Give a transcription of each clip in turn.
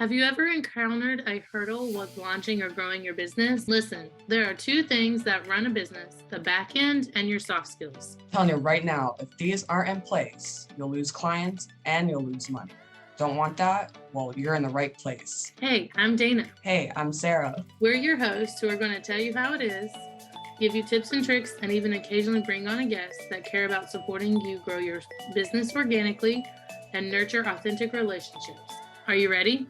Have you ever encountered a hurdle with launching or growing your business? Listen, there are two things that run a business: the back end and your soft skills. Telling you right now, if these aren't in place, you'll lose clients and you'll lose money. Don't want that? Well, you're in the right place. Hey, I'm Dana. Hey, I'm Sarah. We're your hosts who are going to tell you how it is, give you tips and tricks, and even occasionally bring on a guest that care about supporting you grow your business organically and nurture authentic relationships. Are you ready?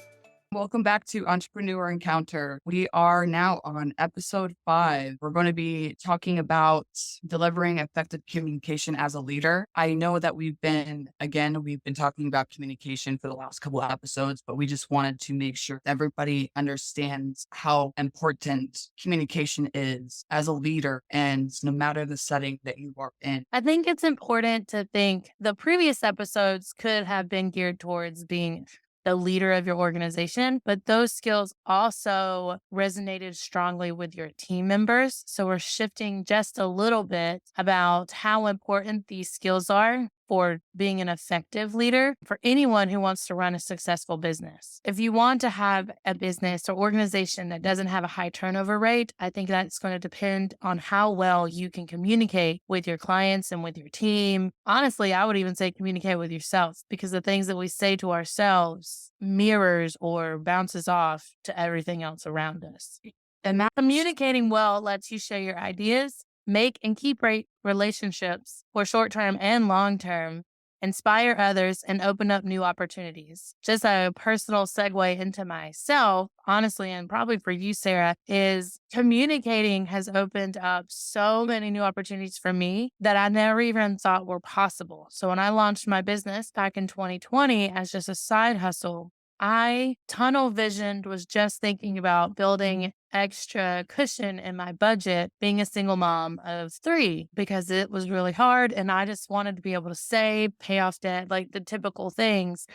Welcome back to Entrepreneur Encounter. We are now on episode 5. We're going to be talking about delivering effective communication as a leader. I know that we've been talking about communication for the last couple of episodes, but we just wanted to make sure everybody understands how important communication is as a leader, and no matter the setting that you are in. I think it's important to think the previous episodes could have been geared towards being the leader of your organization, but those skills also resonated strongly with your team members. So we're shifting just a little bit about how important these skills are for being an effective leader for anyone who wants to run a successful business. If you want to have a business or organization that doesn't have a high turnover rate, I think that's going to depend on how well you can communicate with your clients and with your team. Honestly, I would even say communicate with yourself, because the things that we say to ourselves mirrors or bounces off to everything else around us. And that Communicating well lets you share your ideas, make and keep great relationships for short term and long term, inspire others, and open up new opportunities. Just a personal segue into myself, honestly, and probably for you, Sarah, is communicating has opened up so many new opportunities for me that I never even thought were possible. So when I launched my business back in 2020 as just a side hustle, I tunnel visioned, was just thinking about building extra cushion in my budget, being a single mom of 3, because it was really hard. And I just wanted to be able to save, pay off debt, like the typical things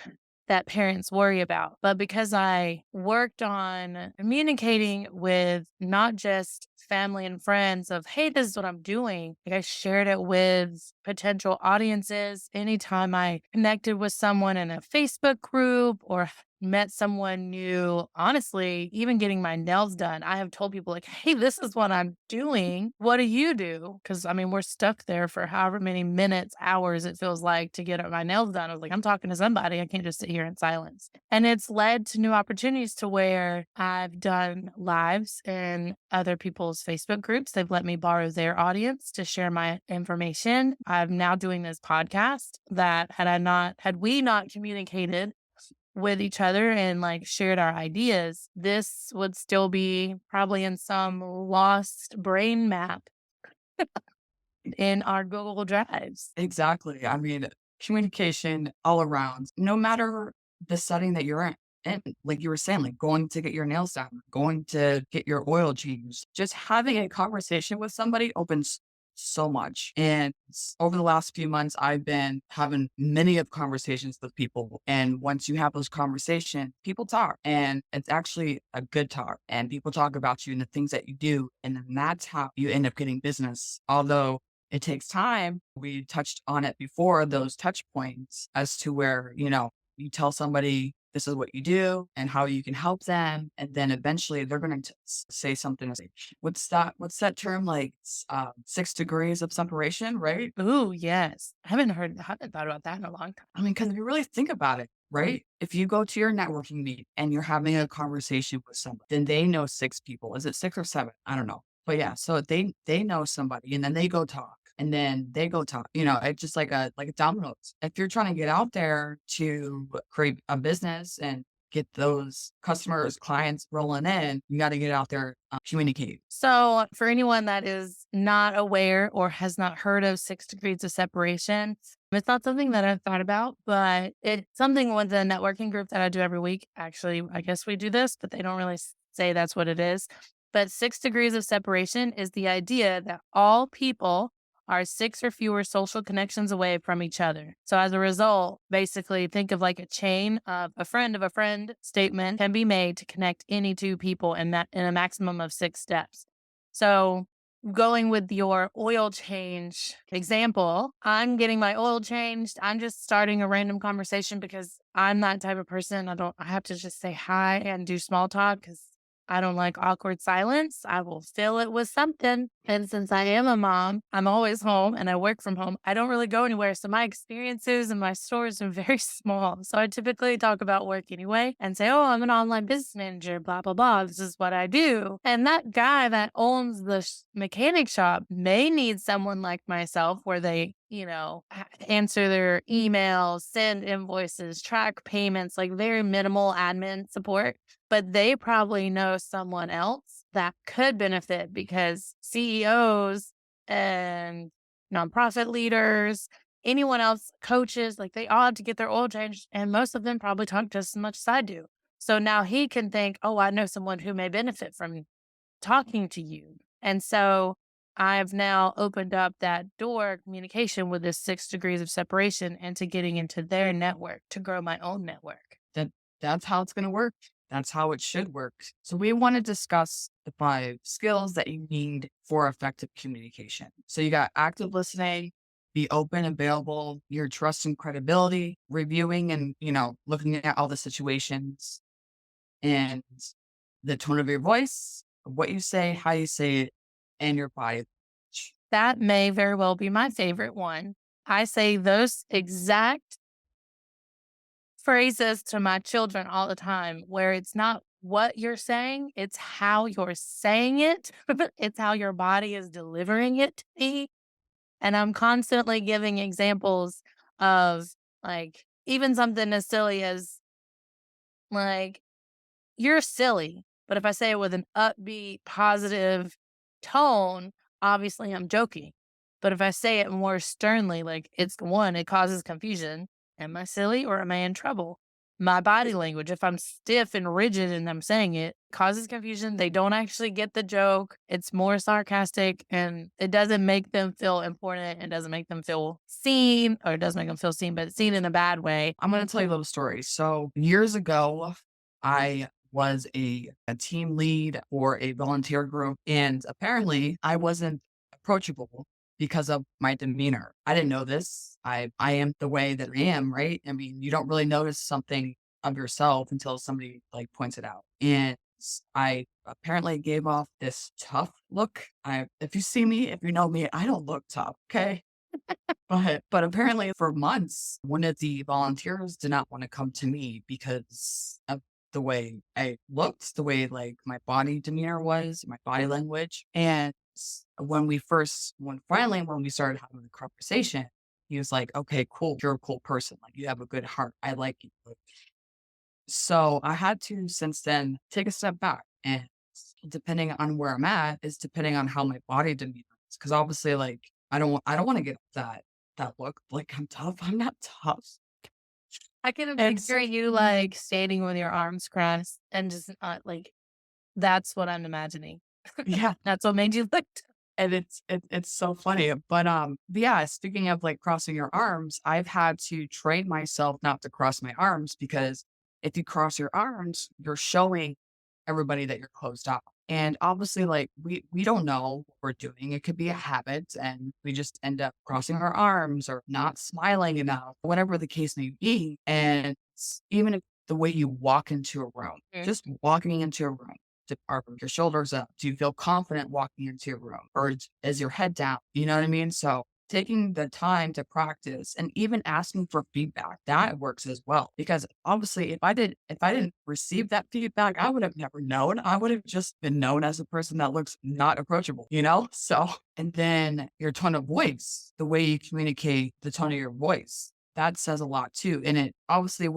that parents worry about. But because I worked on communicating with not just family and friends of, hey, this is what I'm doing, like I shared it with potential audiences. Anytime I connected with someone in a Facebook group or met someone new, honestly, even getting my nails done, I have told people like, hey, this is what I'm doing. What do you do? Because I mean, we're stuck there for however many minutes, hours it feels like to get my nails done. I was like, I'm talking to somebody. I can't just sit here in silence. And it's led to new opportunities to where I've done lives in other people's Facebook groups. They've let me borrow their audience to share my information. I'm now doing this podcast that had we not communicated with each other and like shared our ideas, this would still be probably in some lost brain map in our Google Drives. Exactly. I mean, communication all around, no matter the setting that you're in. And like you were saying, like going to get your nails done, going to get your oil changed, just having a conversation with somebody opens so much. And over the last few months, I've been having many of conversations with people. And once you have those conversations, people talk, and it's actually a good talk. And people talk about you and the things that you do. And then that's how you end up getting business. Although it takes time. We touched on it before, those touch points as to where, you tell somebody this is what you do and how you can help them. And then eventually they're going to say something like, what's that term? Like 6 degrees of separation, right? Ooh, yes. I haven't thought about that in a long time. I mean, because if you really think about it, right? If you go to your networking meet and you're having a conversation with someone, then they know 6 people. Is it 6 or 7? I don't know. But yeah, so they know somebody and then they go talk. And then they go talk, it's just like a dominoes. If you're trying to get out there to create a business and get those customers, clients rolling in, you got to get out there, communicate. So, for anyone that is not aware or has not heard of 6 degrees of separation, it's not something that I've thought about, but it's something with the networking group that I do every week. Actually, I guess we do this, but they don't really say that's what it is. But 6 degrees of separation is the idea that all people are 6 or fewer social connections away from each other. So as a result, basically think of like a chain of a friend statement can be made to connect any 2 people in a maximum of 6 steps. So going with your oil change example, I'm getting my oil changed. I'm just starting a random conversation because I'm that type of person. I have to just say hi and do small talk because I don't like awkward silence. I will fill it with something. And since I am a mom, I'm always home and I work from home. I don't really go anywhere. So my experiences and my stories are very small. So I typically talk about work anyway and say, oh, I'm an online business manager, blah, blah, blah. This is what I do. And that guy that owns the mechanic shop may need someone like myself where they, answer their emails, send invoices, track payments, like very minimal admin support, but they probably know someone else that could benefit because CEOs and nonprofit leaders, anyone else, coaches, like they all have to get their oil changed. And most of them probably talk just as much as I do. So now he can think, oh, I know someone who may benefit from talking to you. And so I've now opened up that door of communication with this 6 degrees of separation into getting into their network to grow my own network. That's how it's going to work. That's how it should work. So we want to discuss the 5 skills that you need for effective communication. So you got active listening, be open, available, your trust and credibility, reviewing and, looking at all the situations and the tone of your voice, what you say, how you say it, and your body language. That may very well be my favorite one. I say those exact phrases to my children all the time where it's not what you're saying, it's how you're saying it. It's how your body is delivering it to me. And I'm constantly giving examples of like even something as silly as like, you're silly. But if I say it with an upbeat, positive tone, obviously I'm joking. But if I say it more sternly, like it causes confusion. Am I silly or am I in trouble? My body language, if I'm stiff and rigid and I'm saying it, causes confusion. They don't actually get the joke. It's more sarcastic and it doesn't make them feel important. It doesn't make them feel seen, or it does make them feel seen, but seen in a bad way. I'm going to tell you a little story. So years ago, I was a team lead for a volunteer group, and apparently I wasn't approachable because of my demeanor. I didn't know this. I am the way that I am, right? I mean, you don't really notice something of yourself until somebody like points it out. And I apparently gave off this tough look. If you see me, if you know me, I don't look tough. Okay. But apparently for months, one of the volunteers did not want to come to me because of the way I looked, the way like my body demeanor was, my body language. And when we started having the conversation, he was like, okay, cool. You're a cool person. Like you have a good heart. I like you. So I had to since then take a step back, and depending on where I'm at is depending on how my body demeanor is. Cause obviously like I don't want to get that look like I'm tough. I'm not tough. I can And picture you like standing with your arms crossed and just like that's what I'm imagining. yeah, That's what made you look. and it's so funny. But yeah, speaking of like crossing your arms, I've had to train myself not to cross my arms because if you cross your arms, you're showing everybody that you're closed off. And obviously, like we don't know what we're doing. It could be a habit, and we just end up crossing our arms or not smiling enough, whatever the case may be. And even if the way you walk into a room, Mm. just walking into a room, are your shoulders up? Do you feel confident walking into your room, or is your head down? You know what I mean? So taking the time to practice and even asking for feedback, that works as well. Because obviously if I didn't receive that feedback, I would have never known. I would have just been known as a person that looks not approachable, you know? So, and then your tone of voice, the way you communicate, the tone of your voice, that says a lot too. And it obviously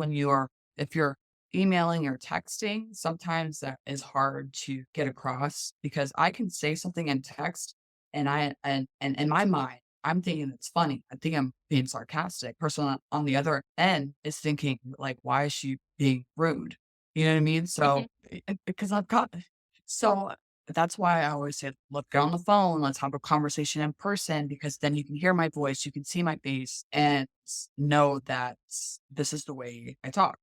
if you're emailing or texting, sometimes that is hard to get across because I can say something in text and in my mind, I'm thinking it's funny. I think I'm being sarcastic. Person on the other end is thinking like, why is she being rude? You know what I mean? So because I've got so that's why I always say, look, get on the phone, let's have a conversation in person because then you can hear my voice, you can see my face and know that this is the way I talk.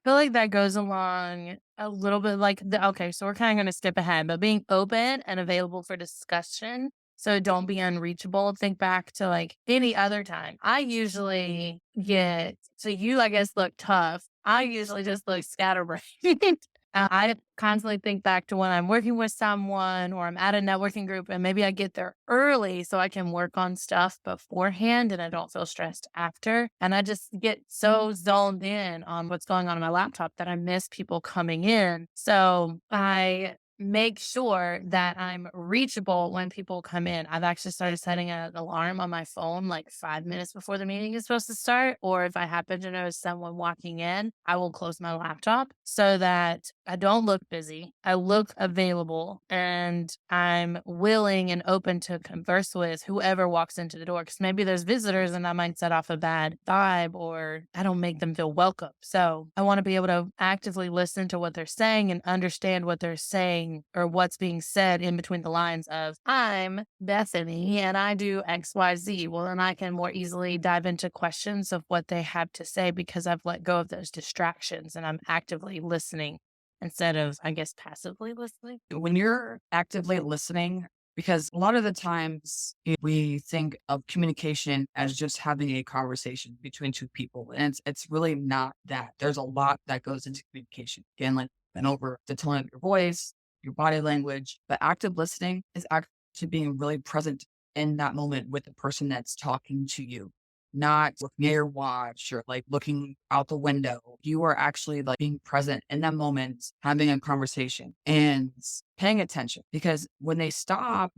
feel like that goes along a little bit like okay, so we're kind of going to skip ahead, but being open and available for discussion. So don't be unreachable. Think back to like any other time. I usually get, so you, I guess, look tough. I usually just look scatterbrained. I constantly think back to when I'm working with someone or I'm at a networking group and maybe I get there early so I can work on stuff beforehand and I don't feel stressed after. And I just get so zoned in on what's going on my laptop that I miss people coming in. So I make sure that I'm reachable when people come in. I've actually started setting an alarm on my phone like 5 minutes before the meeting is supposed to start. Or if I happen to notice someone walking in, I will close my laptop so that I don't look busy. I look available and I'm willing and open to converse with whoever walks into the door. Because maybe there's visitors and I might set off a bad vibe or I don't make them feel welcome. So I want to be able to actively listen to what they're saying and understand what they're saying or what's being said in between the lines of, I'm Bethany and I do XYZ. Well, then I can more easily dive into questions of what they have to say because I've let go of those distractions and I'm actively listening instead of, I guess, passively listening. When you're actively listening, because a lot of the times we think of communication as just having a conversation between two people, and it's really not that. There's a lot that goes into communication. Again, like and over the tone of your voice, your body language, but active listening is actually being really present in that moment with the person that's talking to you, not looking at your watch or like looking out the window. You are actually like being present in that moment, having a conversation and paying attention. Because when they stop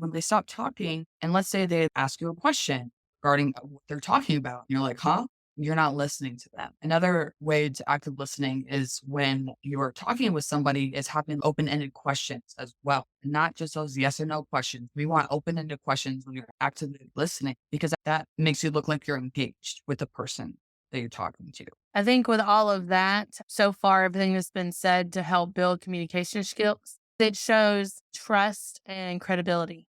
talking, and let's say they ask you a question regarding what they're talking about, and you're like, huh? You're not listening to them. Another way to active listening is when you're talking with somebody is having open-ended questions as well. Not just those yes or no questions. We want open-ended questions when you're actively listening because that makes you look like you're engaged with the person that you're talking to. I think with all of that, so far, everything that's been said to help build communication skills, it shows trust and credibility.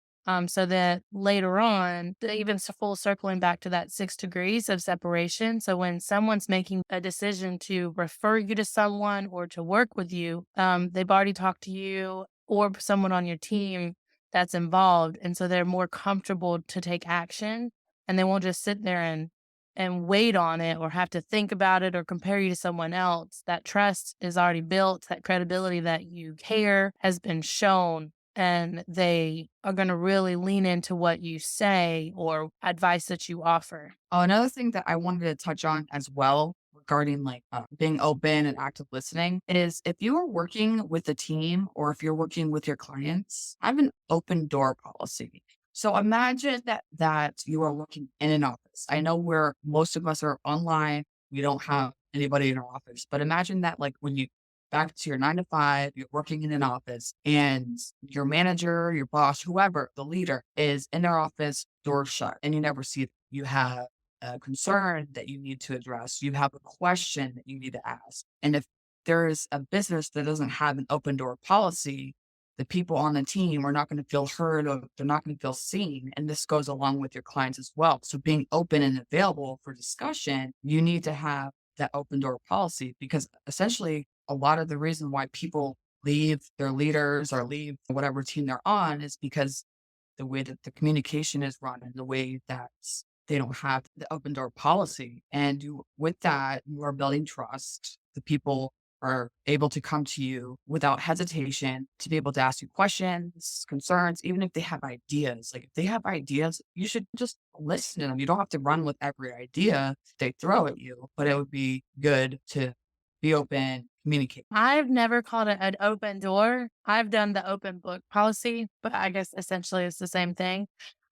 So that later on, even full circling back to that 6 degrees of separation. So when someone's making a decision to refer you to someone or to work with you, they've already talked to you or someone on your team that's involved. And so they're more comfortable to take action and they won't just sit there and wait on it or have to think about it or compare you to someone else. That trust is already built. That credibility that you care has been shown. And they are going to really lean into what you say or advice that you offer. Another thing that I wanted to touch on as well regarding like being open and active listening is if you are working with a team or if you're working with your clients, have an open door policy. So imagine that you are working in an office. I know where most of us are online. We don't have anybody in our office, but imagine that like when you back to your 9 to 5, you're working in an office and your manager, your boss, whoever, the leader is in their office, door shut, and you never see them. You have a concern that you need to address. You have a question that you need to ask. And if there is a business that doesn't have an open door policy, the people on the team are not going to feel heard or they're not going to feel seen. And this goes along with your clients as well. So being open and available for discussion, you need to have that open door policy because essentially a lot of the reason why people leave their leaders or leave whatever team they're on is because the way that the communication is run and the way that they don't have the open door policy. And with that, you are building trust. The people are able to come to you without hesitation to be able to ask you questions, concerns, even if they have ideas. Like if they have ideas, you should just listen to them. You don't have to run with every idea they throw at you, but it would be good to be open, communicate. I've never called it an open door. I've done the open book policy, but I guess essentially it's the same thing.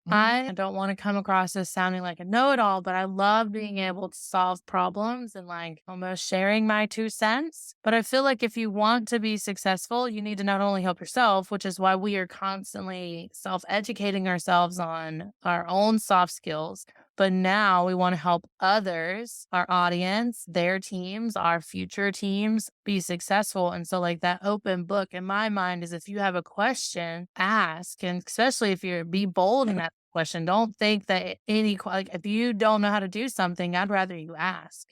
Mhm. I don't want to come across as sounding like a know it all, but I love being able to solve problems and like almost sharing my 2 cents. But I feel like if you want to be successful, you need to not only help yourself, which is why we are constantly self educating ourselves on our own soft skills. But now we want to help others, our audience, their teams, our future teams be successful. And so, like that open book in my mind is if you have a question, ask. And especially if you're be bold in that question, don't think that like if you don't know how to do something, I'd rather you ask.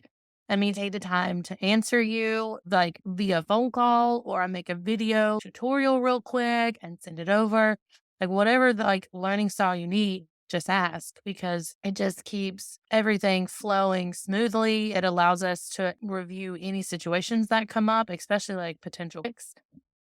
and me take the time to answer you like via phone call, or I make a video tutorial real quick and send it over. Like whatever the like learning style you need, just ask, because it just keeps everything flowing smoothly. It allows us to review any situations that come up, especially like potential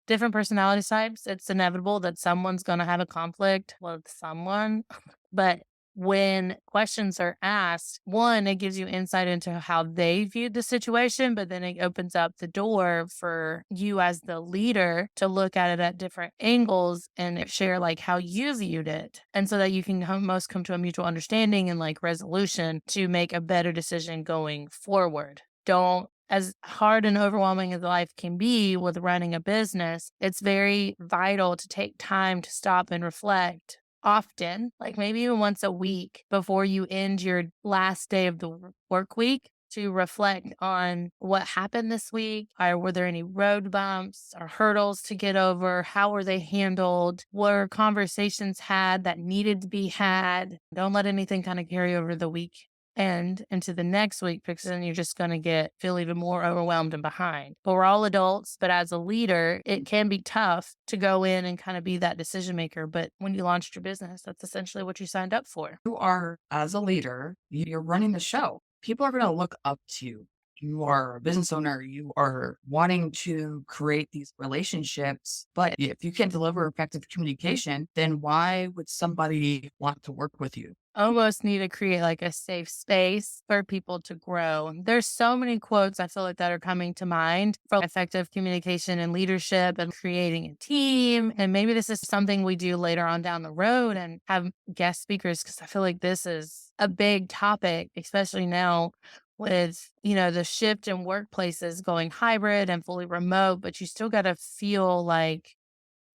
different personality types. It's inevitable that someone's going to have a conflict with someone. But when questions are asked, one, it gives you insight into how they viewed the situation, but then it opens up the door for you as the leader to look at it at different angles and share like how you viewed it. And so that you can most come to a mutual understanding and like resolution to make a better decision going forward. Don't, as hard and overwhelming as life can be with running a business, it's very vital to take time to stop and reflect often, like maybe even once a week before you end your last day of the work week, to reflect on what happened this week. Or were there any road bumps or hurdles to get over? How were they handled? Were conversations had that needed to be had? Don't let anything kind of carry over the week and into the next week, because then you're just going to feel even more overwhelmed and behind. But we're all adults, but as a leader, it can be tough to go in and kind of be that decision maker. But when you launched your business, that's essentially what you signed up for. You are, as a leader, you're running the show. People are going to look up to you. You are a business owner. You are wanting to create these relationships. But if you can't deliver effective communication, then why would somebody want to work with you? Almost need to create like a safe space for people to grow. There's so many quotes I feel like that are coming to mind for effective communication and leadership and creating a team. And maybe this is something we do later on down the road and have guest speakers, because I feel like this is a big topic, especially now with, the shift in workplaces going hybrid and fully remote, but you still got to feel like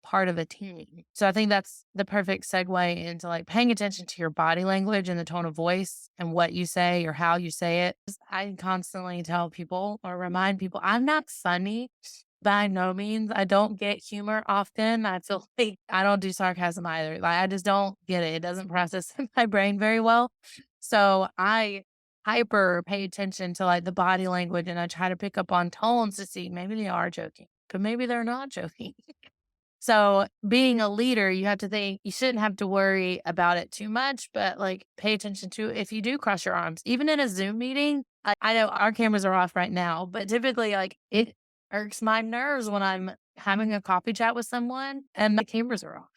part of a team. So I think that's the perfect segue into like paying attention to your body language and the tone of voice and what you say or how you say it. I constantly tell people or remind people I'm not funny by no means. I don't get humor often. I feel like I don't do sarcasm either. Like I just don't get it. It doesn't process in my brain very well. So I hyper pay attention to like the body language, and I try to pick up on tones to see maybe they are joking, but maybe they're not joking. So being a leader, you have to think you shouldn't have to worry about it too much, but like pay attention to if you do cross your arms, even in a Zoom meeting. I know our cameras are off right now, but typically like it irks my nerves when I'm having a coffee chat with someone and the cameras are off.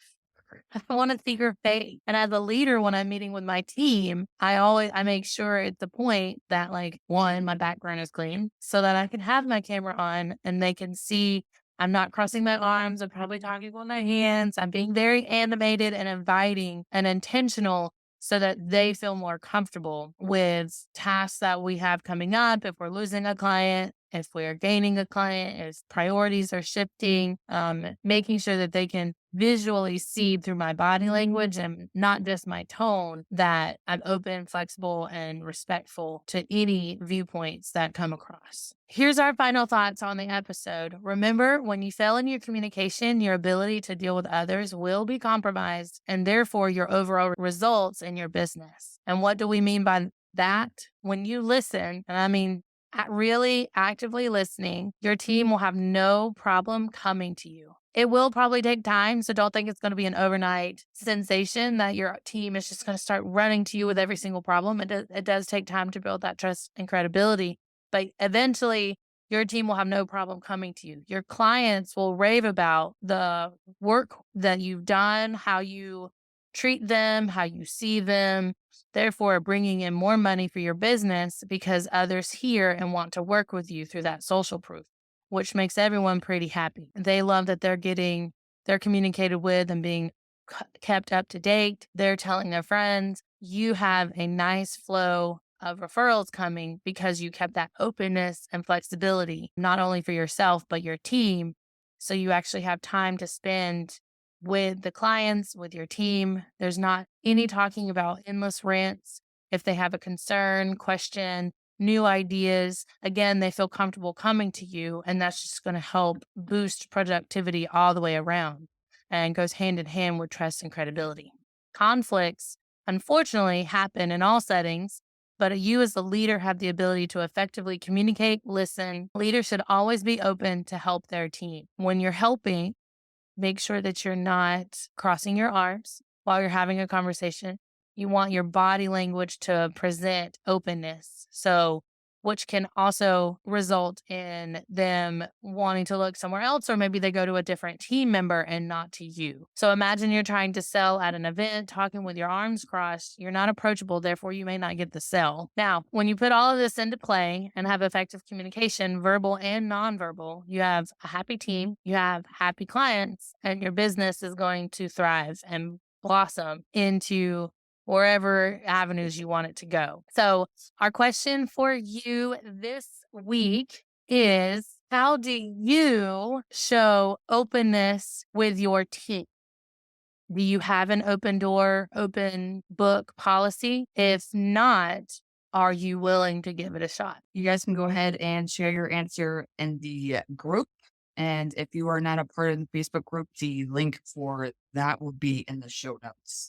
I want to see your face. And as a leader, when I'm meeting with my team, I make sure at the point that like one, my background is clean so that I can have my camera on and they can see I'm not crossing my arms. I'm probably talking with my hands. I'm being very animated and inviting and intentional so that they feel more comfortable with tasks that we have coming up. If we're losing a client, if we're gaining a client, if priorities are shifting, making sure that they can visually see through my body language and not just my tone that I'm open, flexible, and respectful to any viewpoints that come across. Here's our final thoughts on the episode. Remember, when you fail in your communication, your ability to deal with others will be compromised, and therefore your overall results in your business. And what do we mean by that? When you listen, and I mean really actively listening, your team will have no problem coming to you. It will probably take time, so don't think it's going to be an overnight sensation that your team is just going to start running to you with every single problem. It does take time to build that trust and credibility, but eventually your team will have no problem coming to you. Your clients will rave about the work that you've done, how you treat them, how you see them, therefore bringing in more money for your business because others hear and want to work with you through that social proof, which makes everyone pretty happy. They love that they're communicated with and being kept up to date. They're telling their friends. You have a nice flow of referrals coming because you kept that openness and flexibility, not only for yourself, but your team. So you actually have time to spend with the clients, with your team. There's not any talking about endless rants. If they have a concern, question, new ideas, again, they feel comfortable coming to you, and that's just going to help boost productivity all the way around and goes hand in hand with trust and credibility. Conflicts, unfortunately, happen in all settings, but you as the leader have the ability to effectively communicate, listen. Leaders should always be open to help their team. When you're helping, make sure that you're not crossing your arms while you're having a conversation. You want your body language to present openness. So, which can also result in them wanting to look somewhere else, or maybe they go to a different team member and not to you. So, imagine you're trying to sell at an event, talking with your arms crossed. You're not approachable, therefore, you may not get the sell. Now, when you put all of this into play and have effective communication, verbal and nonverbal, you have a happy team, you have happy clients, and your business is going to thrive and blossom into wherever avenues you want it to go. So, our question for you this week is, how do you show openness with your team? Do you have an open door, open book policy? If not, are you willing to give it a shot? You guys can go ahead and share your answer in the group. And if you are not a part of the Facebook group, the link for that will be in the show notes.